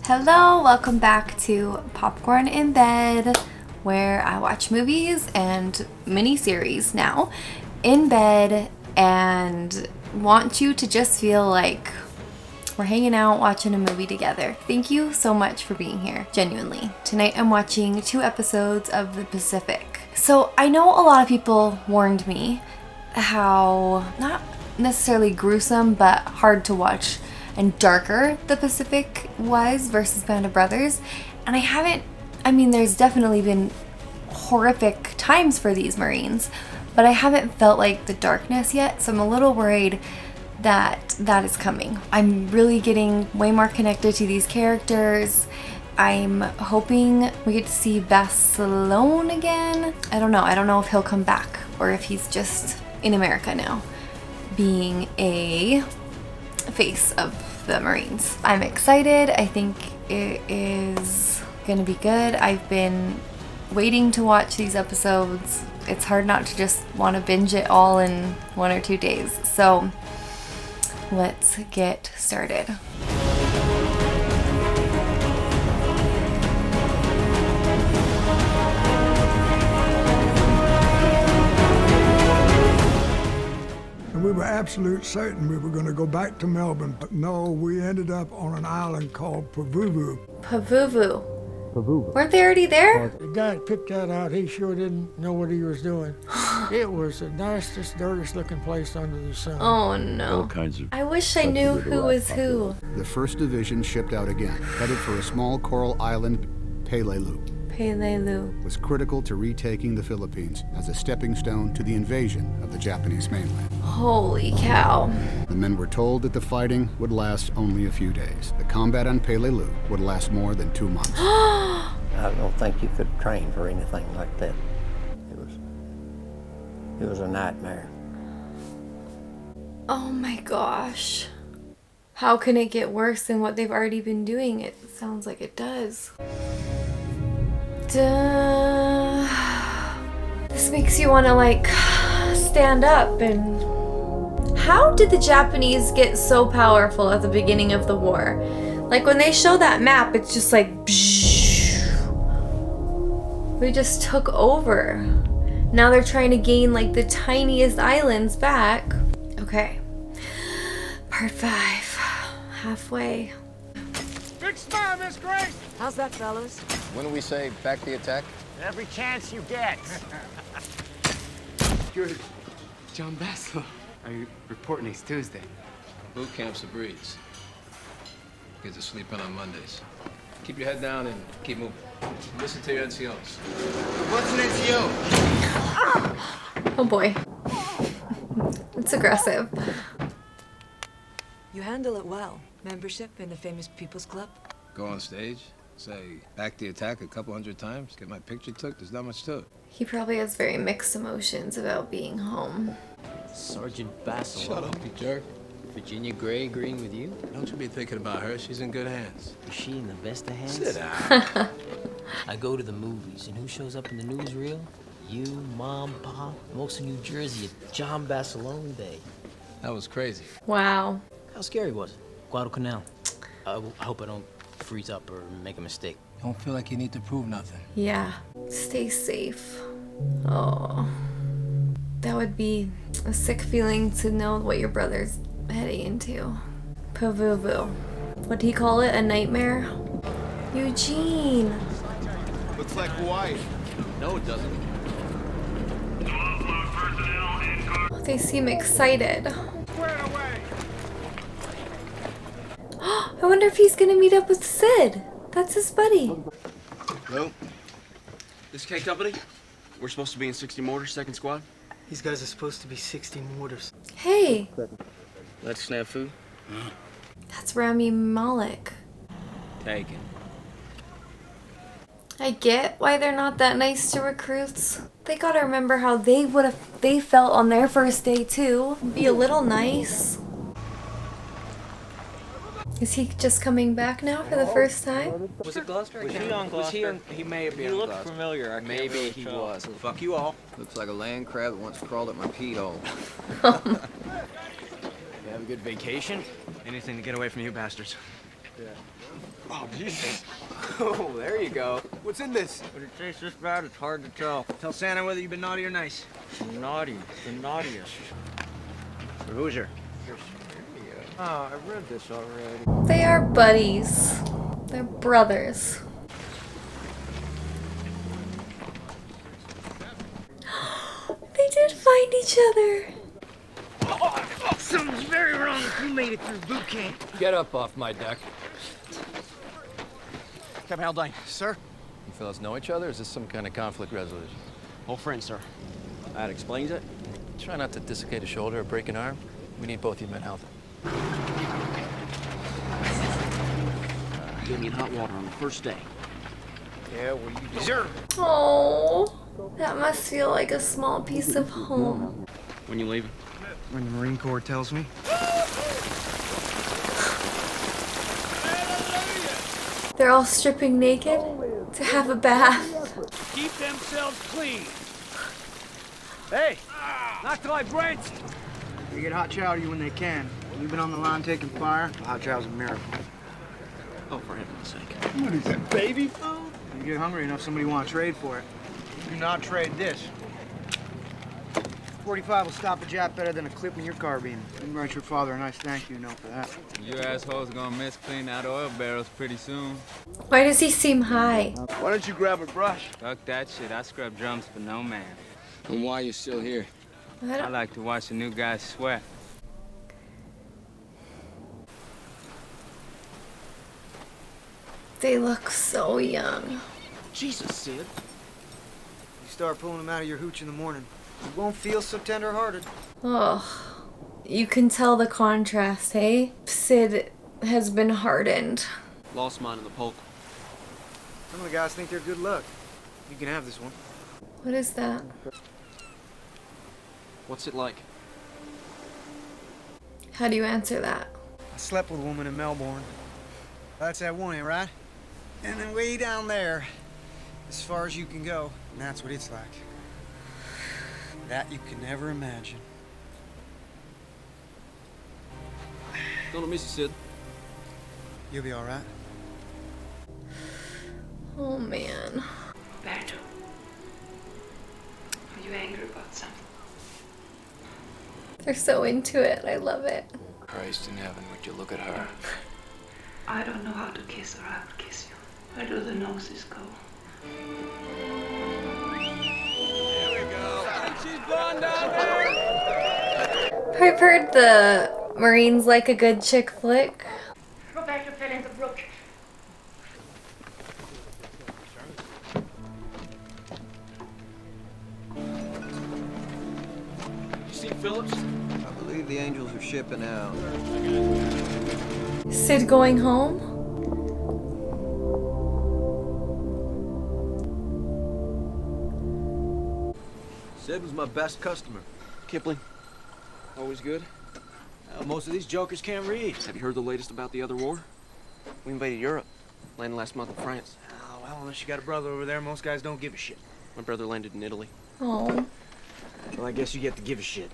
Hello, welcome back to Popcorn in Bed, where I watch movies and mini-series now in bed and want you to just feel like we're hanging out watching a movie together. Thank you so much for being here, genuinely. Tonight I'm watching 2 episodes of The Pacific. So I know a lot of people warned me how, not necessarily gruesome, but hard to watch and darker The Pacific was versus Band of Brothers. And there's definitely been horrific times for these Marines, but I haven't felt like the darkness yet, so I'm a little worried that is coming. I'm really getting way more connected to these characters. I'm hoping we get to see Barcelona again. I don't know if he'll come back or if he's just in America now, being a face of the Marines. I'm excited. I think it is gonna be good. I've been waiting to watch these episodes. It's hard not to just want to binge it all in 1 or 2 days. So let's get started. We were absolutely certain we were going to go back to Melbourne, but no, we ended up on an island called Provo. Provo. Weren't they already there? The guy that picked that out, he sure didn't know what he was doing. It was the nastiest, dirtiest looking place under the sun. Oh no. All kinds of I wish I knew who was who. The 1st Division shipped out again, headed for a small coral island, Peleliu. Peleliu. Was critical to retaking the Philippines as a stepping stone to the invasion of the Japanese mainland. Holy cow. The men were told that the fighting would last only a few days. The combat on Peleliu would last more than 2 months. I don't think you could train for anything like that. It was a nightmare. Oh my gosh. How can it get worse than what they've already been doing? It sounds like it does. This makes you want to stand up. And how did the Japanese get so powerful at the beginning of the war? Like when they show that map, it's just like we just took over. Now they're trying to gain the tiniest islands back. Okay, part 5, halfway. Big smile, Miss Grace! How's that, fellas? When do we say back the attack? Every chance you get. You're John Basslow. I report next Tuesday. Boot camp's a breeze. Get to sleep in on Mondays. Keep your head down and keep moving. Listen to your NCOs. What's an NCO? Oh boy. It's aggressive. You handle it well. Membership in the famous People's Club? Go on stage, say back the attack a couple 100 times, get my picture took. There's not much to it. He probably has very mixed emotions about being home. Sergeant Bassel. Shut up, you jerk. Virginia Gray agreeing with you? Don't you be thinking about her. She's in good hands. Is she in the best of hands? Sit down. I go to the movies, and who shows up in the newsreel? You, Mom, Pop, most of New Jersey at John Barcelona Day. That was crazy. Wow. How scary was it? Guadalcanal. I hope I don't freeze up or make a mistake. Don't feel like you need to prove nothing. Yeah. Stay safe. Oh. That would be a sick feeling to know what your brother's heading into. Pavuvu. What'd he call it? A nightmare? Eugene. Looks like Hawaii. No, it doesn't. They seem excited. I wonder if he's gonna meet up with Sid. That's his buddy. Hello? This K Company? We're supposed to be in 60 mortars, 2nd squad? These guys are supposed to be 60 mortars. Hey. That's snafu. That's Rami Malek. Taken. I get why they're not that nice to recruits. They gotta remember how they felt on their first day too. Be a little nice. Is he just coming back now for the first time? Was it Gloucester? Was he on Gloucester? He may have been on Gloucester. He looked familiar. Maybe he was. Fuck you all. Looks like a land crab that once crawled at my pee hole. You have a good vacation? Anything to get away from you bastards. Yeah. Oh, Jesus. Oh, there you go. What's in this? But it tastes this bad, it's hard to tell. Tell Santa whether you've been naughty or nice. Naughty. The naughtiest. For Hoosier. Oh, I read this already. They are buddies. They're brothers. They did find each other. Oh, something's very wrong if you made it through boot camp. Get up off my deck. Captain Haldane. Sir? You fellas know each other, or is this some kind of conflict resolution? Old friend, sir. That explains it. Try not to dislocate a shoulder or break an arm. We need both of you men healthy. Gave me hot water on the first day. Yeah, well, you deserve it. Oh, that must feel like a small piece of home. When you leaving? When the Marine Corps tells me. They're all stripping naked to have a bath. Keep themselves clean. Hey, not till I Brent. They get hot chow to you when they can. You've been on the line taking fire. Hot chow's a miracle. Oh, for heaven's sake. What is that, baby food? You get hungry enough, somebody want to trade for it. Do not trade this. 45 will stop a Jap better than a clip in your carbine. You can write your father a nice thank you note for that. You assholes gonna miss cleaning out oil barrels pretty soon. Why does he seem high? Why don't you grab a brush? Fuck that shit. I scrub drums for no man. And why you still here? I like to watch the new guys sweat. They look so young. Jesus, Sid. You start pulling them out of your hooch in the morning. You won't feel so tender-hearted. Oh, you can tell the contrast, hey? Sid has been hardened. Lost mine in the polk. Some of the guys think they're good luck. You can have this one. What is that? What's it like? How do you answer that? I slept with a woman in Melbourne. That's that one, right? And then way down there, as far as you can go, and that's what it's like. That you can never imagine. Gonna miss you, Sid. You'll be all right. Oh, man. Berto, are you angry about something? They're so into it. I love it. Christ in heaven, would you look at her? I don't know how to kiss or I would kiss you. Where do the noses go? I've heard the Marines like a good chick flick. Roberto fell in the brook. You seen Phillips? I believe the Angels are shipping out. Sid going home? Sid was my best customer. Kipling. Always good. Most of these jokers can't read. Have you heard the latest about the other war? We invaded Europe. Landed last month in France. Oh, well, unless you got a brother over there, most guys don't give a shit. My brother landed in Italy. Oh. Well, I guess you get to give a shit.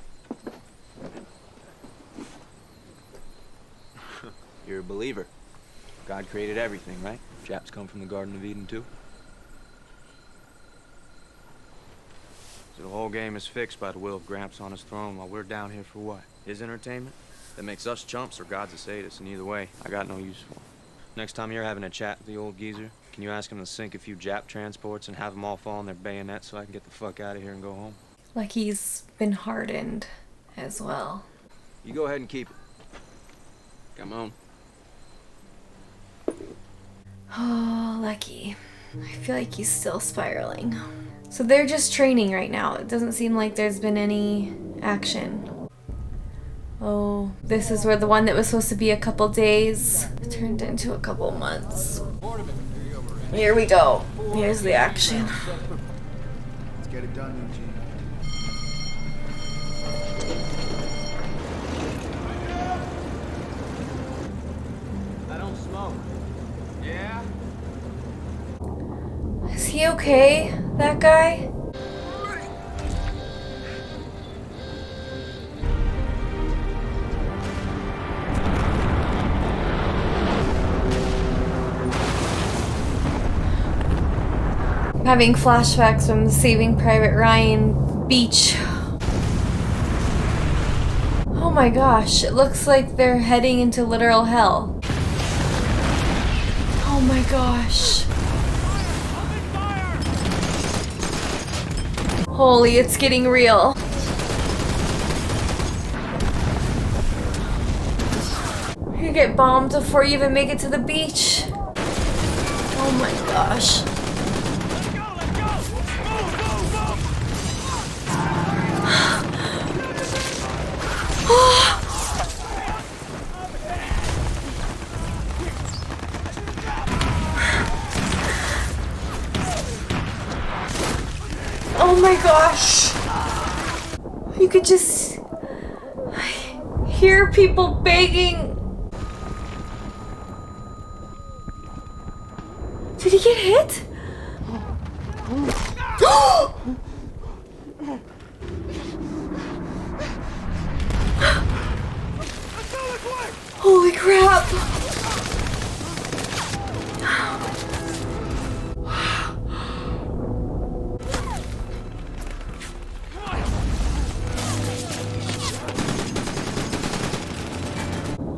You're a believer. God created everything, right? Japs come from the Garden of Eden, too. So the whole game is fixed by the will of Gramps on his throne while we're down here for what? His entertainment? That makes us chumps or God's a sadist, and either way, I got no use for him. Next time you're having a chat with the old geezer, can you ask him to sink a few Jap transports and have them all fall on their bayonets so I can get the fuck out of here and go home? Like he's been hardened as well. You go ahead and keep it. Got my own. Oh, lucky. I feel like he's still spiraling. So they're just training right now. It doesn't seem like there's been any action. Oh, this is where the one that was supposed to be a couple days turned into a couple months. Here we go. Here's the action. Let's get it done, Eugene. I don't smoke. Yeah? Is he okay, that guy? having flashbacks from the Saving Private Ryan beach. Oh my gosh, it looks like they're heading into literal hell. Oh my gosh. Holy, it's getting real. You get bombed before you even make it to the beach. Oh my gosh. Oh my gosh. You could just hear people begging. Did he get hit? Holy crap!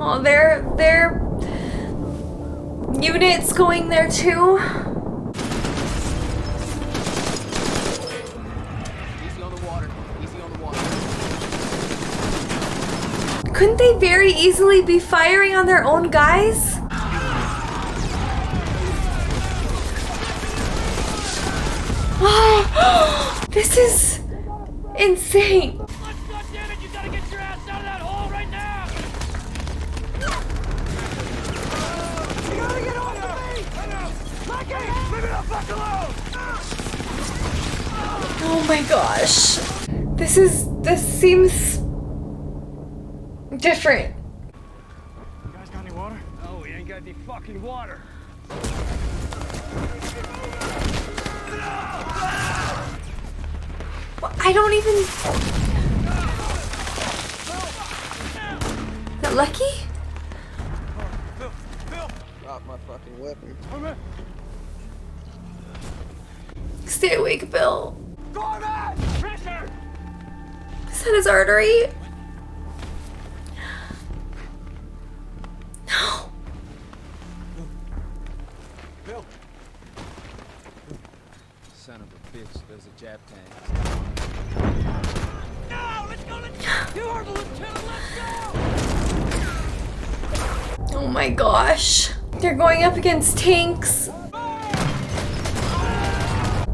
Oh, their units going there too. Couldn't they very easily be firing on their own guys? Oh, this is insane. Oh my gosh. This seems different. You guys got any water? No, we ain't got any fucking water. Well, I don't even... Is that Lucky? Drop my fucking weapon. Stay awake, Bill. Pressure! Is that his artery? No. Bill. Son of a bitch, there's a Jap tank. No, let's go, let's go! You are the lieutenant, let's go! Oh my gosh. They're going up against tanks.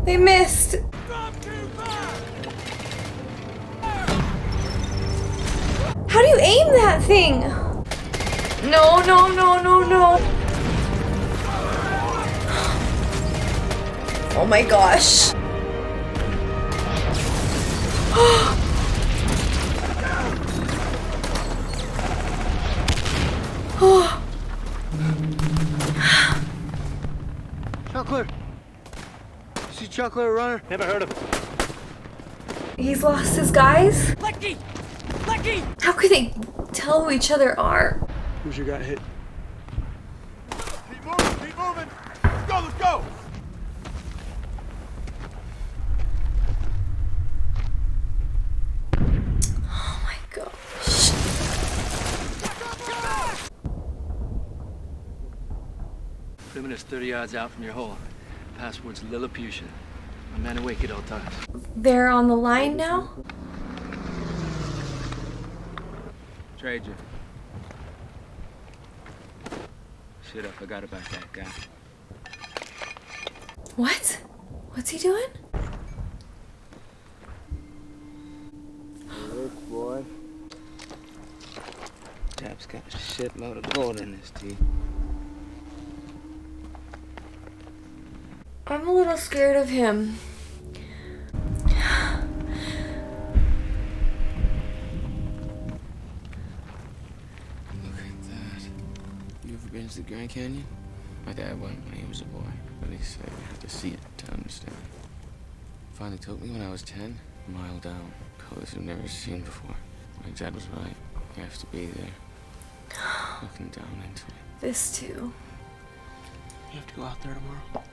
They missed. How do you aim that thing? No, no, no, no, no. Oh my gosh. Oh. Chuckler. You see Chuckler, a runner? Never heard of him. He's lost his guys? Lucky! Lucky! How could they tell who each other are? Who's you got hit? Keep moving, keep moving! Let's go, let's go! Oh my gosh. Perimeter's 30 yards out from your hole. Password's Lilliputian. My men awake at all times. They're on the line now? Trade you. Shit, I forgot about that guy. What? What's he doing? Good boy. Jap's got a shitload of gold in his teeth. I'm a little scared of him. Been to the Grand Canyon? My dad went when he was a boy, but he said you had to see it to understand. Finally took me when I was 10, a mile down, colors I've never seen before. My dad was right. You have to be there, looking down into it. This too. You have to go out there tomorrow?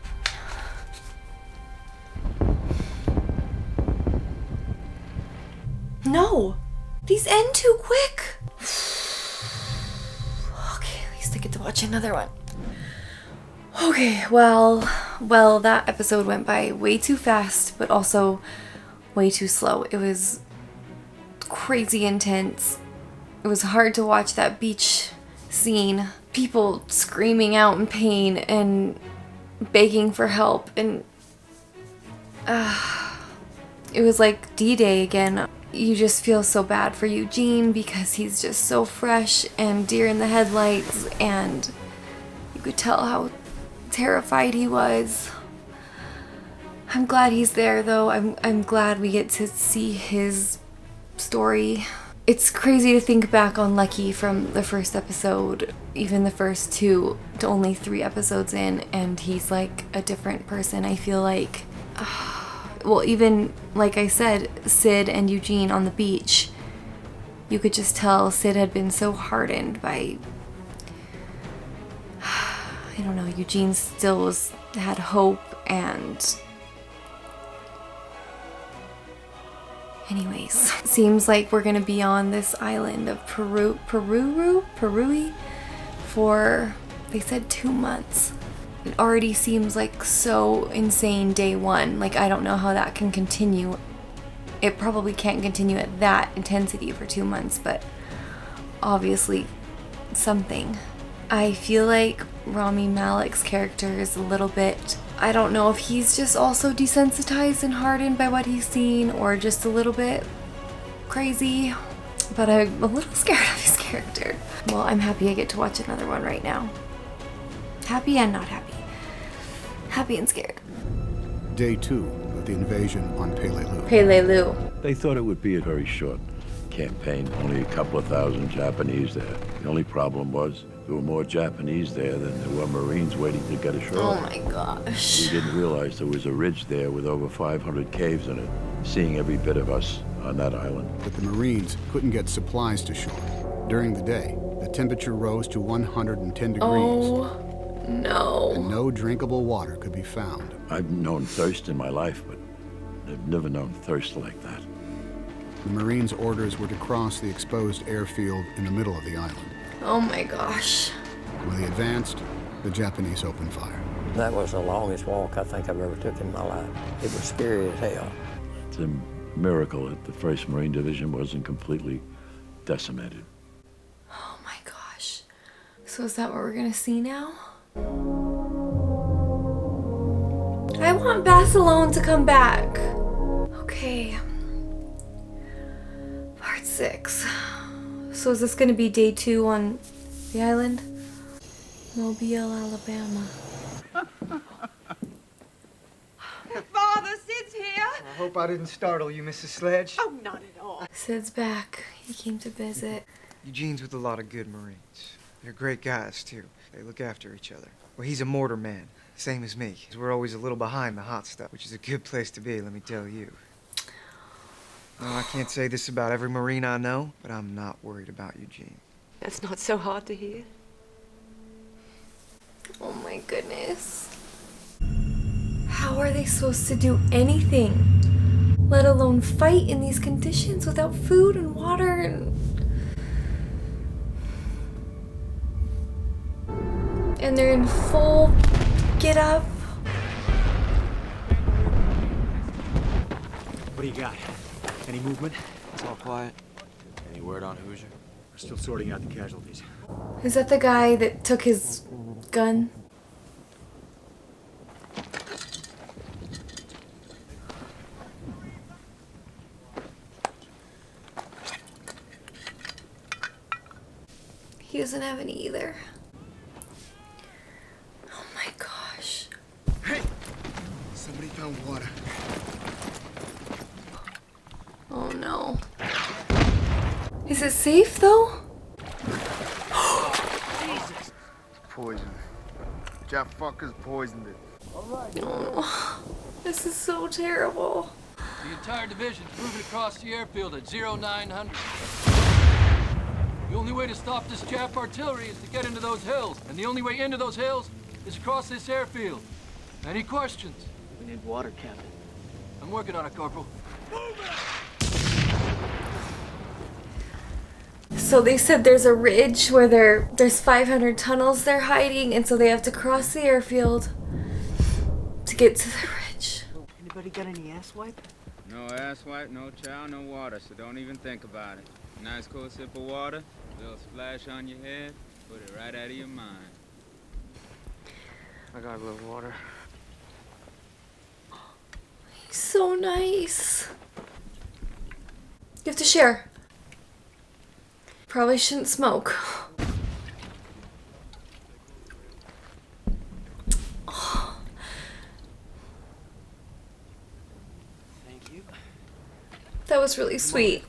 No! These end too quick! Okay, at least I get to watch another one. Okay, well, that episode went by way too fast, but also way too slow. It was crazy intense. It was hard to watch that beach scene. People screaming out in pain and begging for help, and it was like D-Day again. You just feel so bad for Eugene because he's just so fresh and deer in the headlights, and you could tell how terrified he was. I'm glad he's there though. I'm glad we get to see his story. It's crazy to think back on Lucky from the first episode, even the first 2, to only 3 episodes in, and he's like a different person. I feel like, well, even like I said, Sid and Eugene on the beach, you could just tell Sid had been so hardened by, I don't know, Eugene still had hope, and anyways, seems like we're gonna be on this island of Peru for, they said 2 months. It already seems like so insane day 1. Like, I don't know how that can continue. It probably can't continue at that intensity for 2 months, but obviously something. I feel like Rami Malek's character is a little bit, I don't know if he's just also desensitized and hardened by what he's seen, or just a little bit crazy, but I'm a little scared of his character. Well, I'm happy I get to watch another one right now. Happy and not happy. Happy and scared. Day 2 of the invasion on Peleliu. Peleliu. They thought it would be a very short campaign, only a couple of thousand Japanese there. The only problem was there were more Japanese there than there were Marines waiting to get ashore. Oh my gosh. We didn't realize there was a ridge there with over 500 caves in it, seeing every bit of us on that island. But the Marines couldn't get supplies to shore. During the day, the temperature rose to 110 degrees. Oh no. And no drinkable water could be found. I've known thirst in my life, but I've never known thirst like that. The Marines' orders were to cross the exposed airfield in the middle of the island. Oh my gosh. When they advanced, the Japanese opened fire. That was the longest walk I think I've ever took in my life. It was scary as hell. It's a miracle that the 1st Marine Division wasn't completely decimated. Oh my gosh. So is that what we're gonna see now? I want Barcelona to come back. Okay. Part 6. So is this gonna be day 2 on the island? Mobile, Alabama. Father, Sid's here. I hope I didn't startle you, Mrs. Sledge. Oh, not at all. Sid's back. He came to visit. Eugene's with a lot of good Marines. They're great guys, too. They look after each other. Well, he's a mortar man, same as me. We're always a little behind the hot stuff, which is a good place to be, let me tell you. Now, I can't say this about every Marine I know, but I'm not worried about Eugene. That's not so hard to hear. Oh my goodness. How are they supposed to do anything, let alone fight in these conditions without food and water and they're in full get up? What do you got? Any movement? It's all quiet. Any word on Hoosier? We're still sorting out the casualties. Is that the guy that took his gun? He doesn't have any either. Oh my gosh. Hey! Somebody found water. Oh no. Is it safe though? Jesus! It's poison. Jap fuckers poisoned it. Oh, this is so terrible. The entire division's moving across the airfield at 0900. The only way to stop this Jap artillery is to get into those hills, and the only way into those hills is across this airfield. Any questions? We need water, Captain. I'm working on it, Corporal. So they said there's a ridge where there's 500 tunnels they're hiding, and so they have to cross the airfield to get to the ridge. Anybody got any ass wipe? No ass wipe, no chow, no water, so don't even think about it. Nice cold sip of water, little splash on your head, put it right out of your mind. I got a little water. He's so nice. You have to share. Probably shouldn't smoke. Oh. Thank you. That was really sweet.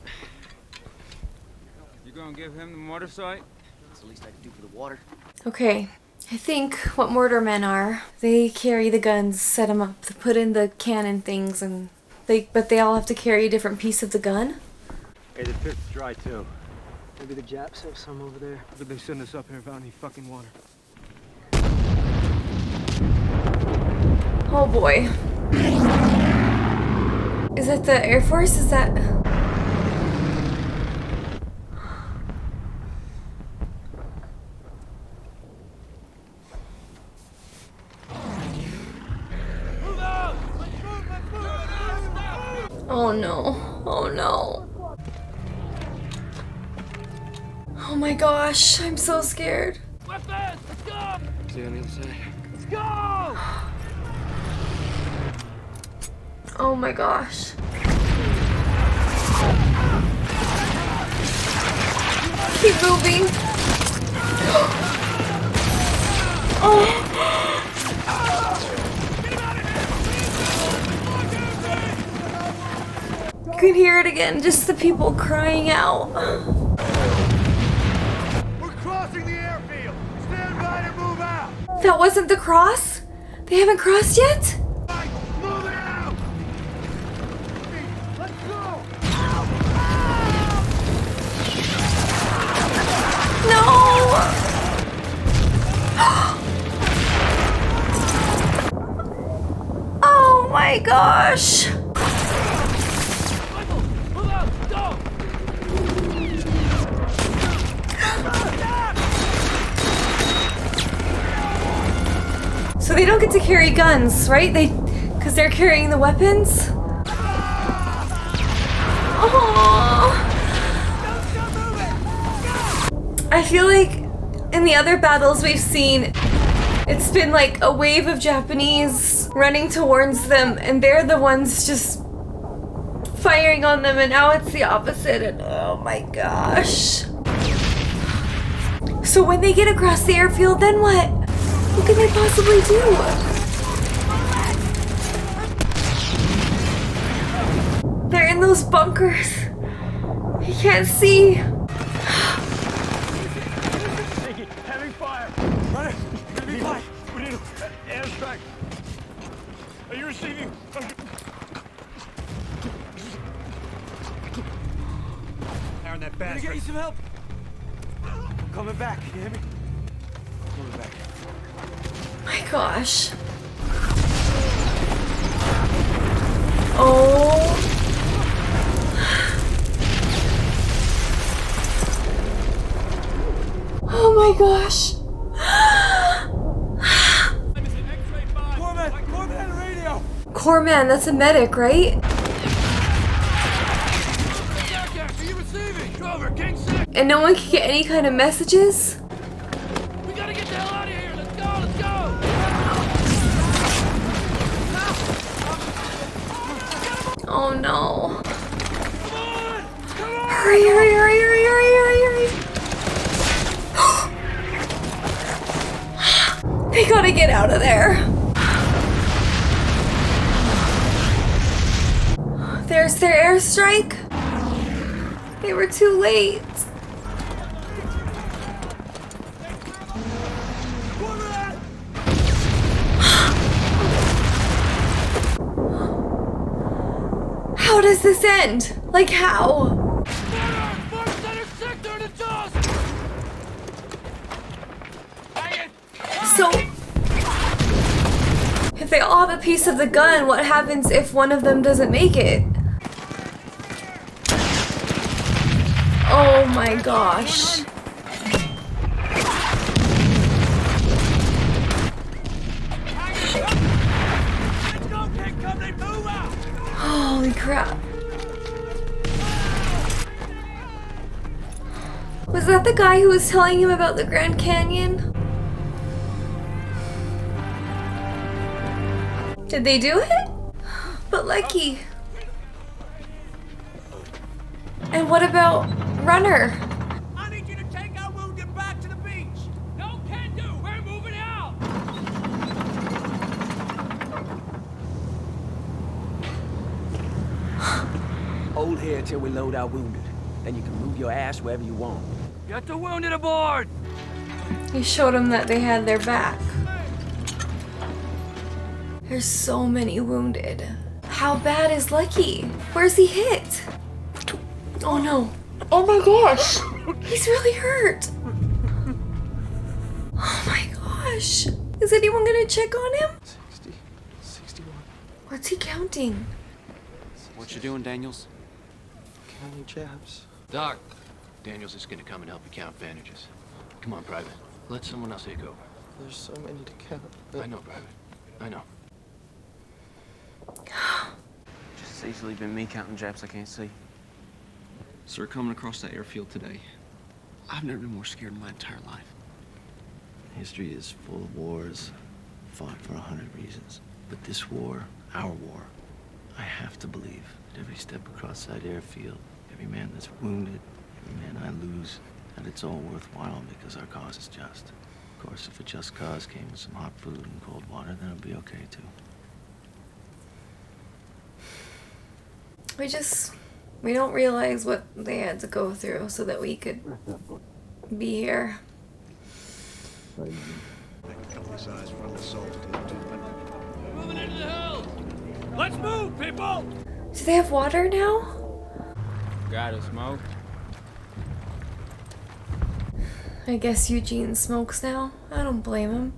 You gonna give him the mortar site? That's the least I can do for the water. Okay, I think what mortarmen are, they carry the guns, set them up, they put in the cannon things, and but they all have to carry a different piece of the gun. Hey, the pit's dry too. Maybe the Japs have some over there. Did they send us up here without any fucking water? Oh boy. Is that the Air Force? Is that... Oh no. Oh no. Oh my gosh, I'm so scared. Weapons! Let's go! See you on the other side. Let's go! Oh my gosh. Keep moving. Oh. You can hear it again, just the people crying out. We're crossing the airfield. Stand by to move out. That wasn't the cross? They haven't crossed yet? Move it out! Let's go! No! Oh my gosh! So they don't get to carry guns, right? Because they're carrying the weapons? Oh. I feel like in the other battles we've seen, it's been like a wave of Japanese running towards them, and they're the ones just firing on them, and now it's the opposite, and oh my gosh. So when they get across the airfield, then what? What can they possibly do? They're in those bunkers. You can't see. Having fire. Right. Heavy fire. We need an airstrike. Are you receiving? Aaron, that bastard. Can I get you some help? I'm coming back. You hear me? I'm coming back. My gosh. Oh. Oh my gosh. Corpsman on the radio. Corpsman, that's a medic, right? Are you receiving? Drover, King 6. And no one can get any kind of messages? We gotta get the hell out of here. Let's go, let's go. Oh no. Hurry, hurry, hurry, hurry, hurry, hurry, hurry. They gotta get out of there. There's their airstrike. They were too late. How does this end? Like how? So, if they all have a piece of the gun, what happens if one of them doesn't make it? Oh my gosh. Holy crap. Was that the guy who was telling him about the Grand Canyon? Did they do it? But Lucky. And what about Runner? I need you to take our wounded back to the beach. No can do. We're moving out. Hold here till we load our wounded. Then you can move your ass wherever you want. Get the wounded aboard. He showed him that they had their back. There's so many wounded. How bad is Lucky? Where's he hit? Oh no. Oh my gosh. He's really hurt. Oh my gosh. Is anyone gonna check on him? 60, 61. What's he counting? What you doing, Daniels? Counting jabs. Doc, Daniels is gonna come and help you count bandages. Come on, Private. Let someone else take over. There's so many to count. I know, Private. I know. Just as easily been me counting jabs I can't see. Sir, coming across that airfield today, I've never been more scared in my entire life. History is full of wars, fought for 100 reasons. But this war, our war, I have to believe that every step across that airfield, every man that's wounded, every man I lose, that it's all worthwhile because our cause is just. Of course, if a just cause came with some hot food and cold water, then it'll be okay too. We don't realize what they had to go through so that we could be here. Moving into the hills. Let's move, people. Do they have water now? Gotta smoke. I guess Eugene smokes now. I don't blame him.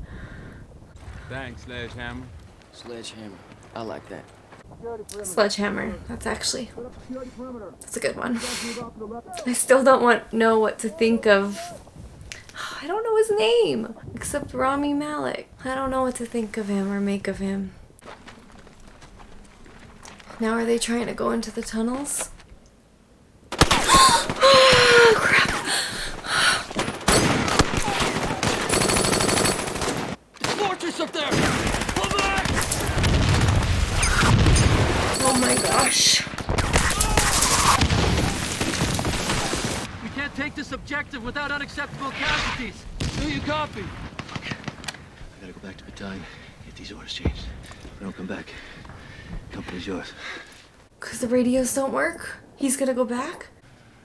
Thanks, Sledgehammer. Sledgehammer. I like that. Sledgehammer. That's a good one. I still don't know what to think of. I don't know his name except Rami Malek. I don't know what to think of him or make of him. Now are they trying to go into the tunnels? Oh, crap. Fortress up there. Pull back. Oh my gosh. We can't take this objective without unacceptable casualties. Do you copy? I gotta go back to battalion, get these orders changed. If I don't come back, company's yours. Because the radios don't work? He's gonna go back?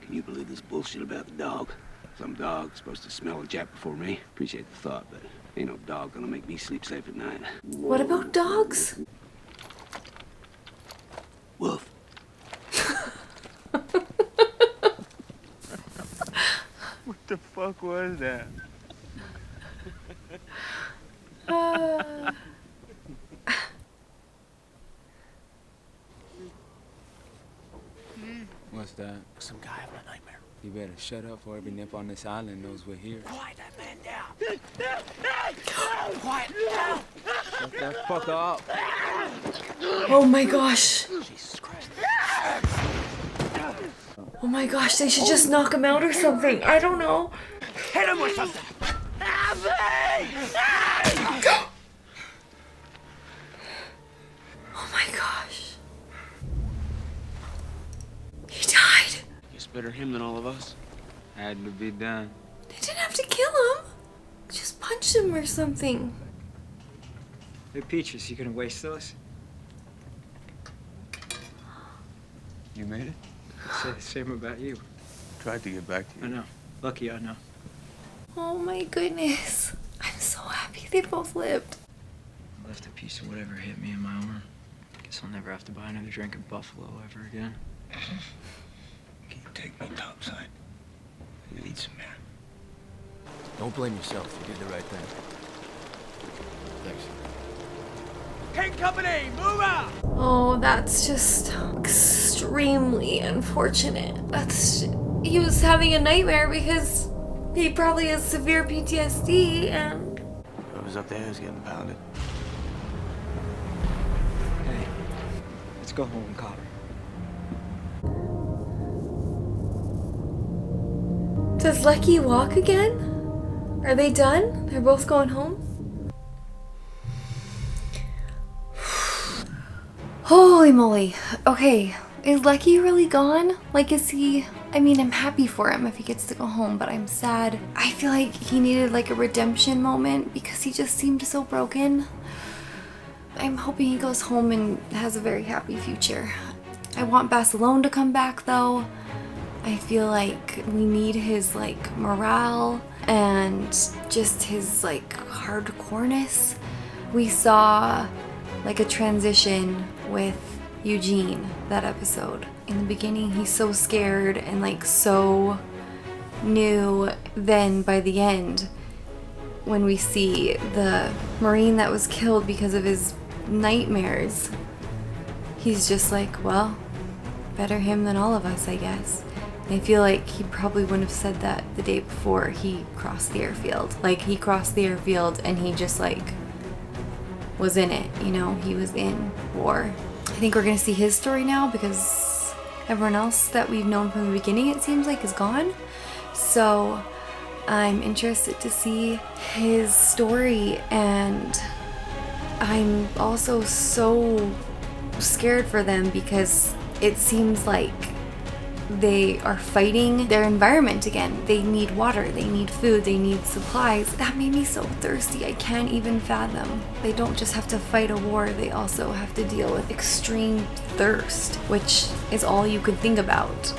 Can you believe this bullshit about the dog? Some dog's supposed to smell a Jap before me. Appreciate the thought, but ain't no dog gonna make me sleep safe at night. What about dogs? Wolf. What the fuck was that? What's that? Some guy having a nightmare. You better shut up or every nip on this island knows we're here. Quiet that man down. Quiet down. Shut that fucker up. Oh my gosh. Jesus Christ. Oh my gosh, they should just knock him out or something. I don't know. Hit him with something. Oh my gosh. He died. It's better him than all of us. Had to be done. They didn't have to kill him. Just punch him or something. Hey, Peaches, you gonna waste those? You made it? Say the same about you. Tried to get back to you. I know. Lucky I know. Oh my goodness. I'm so happy they both lived. I left a piece of whatever hit me in my arm. Guess I'll never have to buy another drink of Buffalo ever again. Can you take me topside? I need some air. Don't blame yourself. You did the right thing. Thanks. King Company, move out. Oh, that's just extremely unfortunate. he was having a nightmare because he probably has severe PTSD and... Whoever's up there is getting pounded. Hey, let's go home, Cotter. Does Lecky walk again? Are they done? They're both going home? Holy moly. Okay, is Lecky really gone? Like, is he... I mean, I'm happy for him if he gets to go home, but I'm sad. I feel like he needed like a redemption moment because he just seemed so broken. I'm hoping he goes home and has a very happy future. I want Basilone to come back though. I feel like we need his like morale and just his like hardcoreness. We saw like a transition with Eugene that episode. In the beginning he's so scared and like so new, then by the end when we see the Marine that was killed because of his nightmares, he's just like, well, better him than all of us, I guess. I feel like he probably wouldn't have said that the day before he crossed the airfield. Like, he crossed the airfield and he just, like, was in it, you know? He was in war. I think we're gonna see his story now because everyone else that we've known from the beginning, it seems like, is gone. So, I'm interested to see his story, and I'm also so scared for them because it seems like they are fighting their environment again. They need water, they need food, they need supplies. That made me so thirsty, I can't even fathom. They don't just have to fight a war, they also have to deal with extreme thirst, which is all you could think about,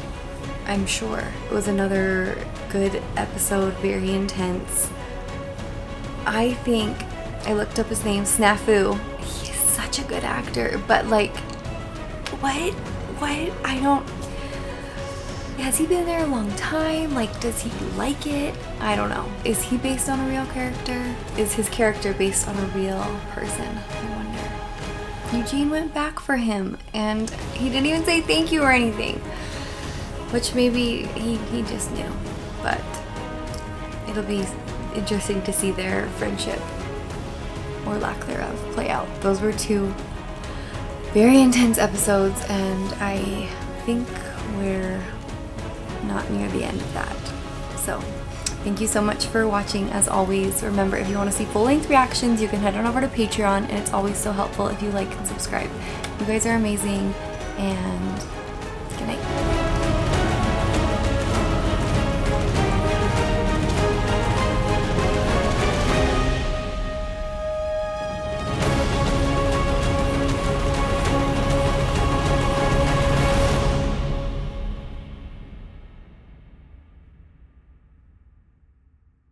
I'm sure. It was another good episode, very intense. I think, I looked up his name, Snafu. He is such a good actor, but like, what? I don't... Has he been there a long time? Like, does he like it? I don't know. Is he based on a real character? Is his character based on a real person? I wonder. Eugene went back for him, and he didn't even say thank you or anything. Which maybe he just knew. But it'll be interesting to see their friendship, or lack thereof, play out. Those were two very intense episodes, and I think we're not near the end of that. So thank you so much for watching. As always, remember, if you want to see full-length reactions, you can head on over to Patreon, and it's always so helpful if you like and subscribe. You guys are amazing, and good night.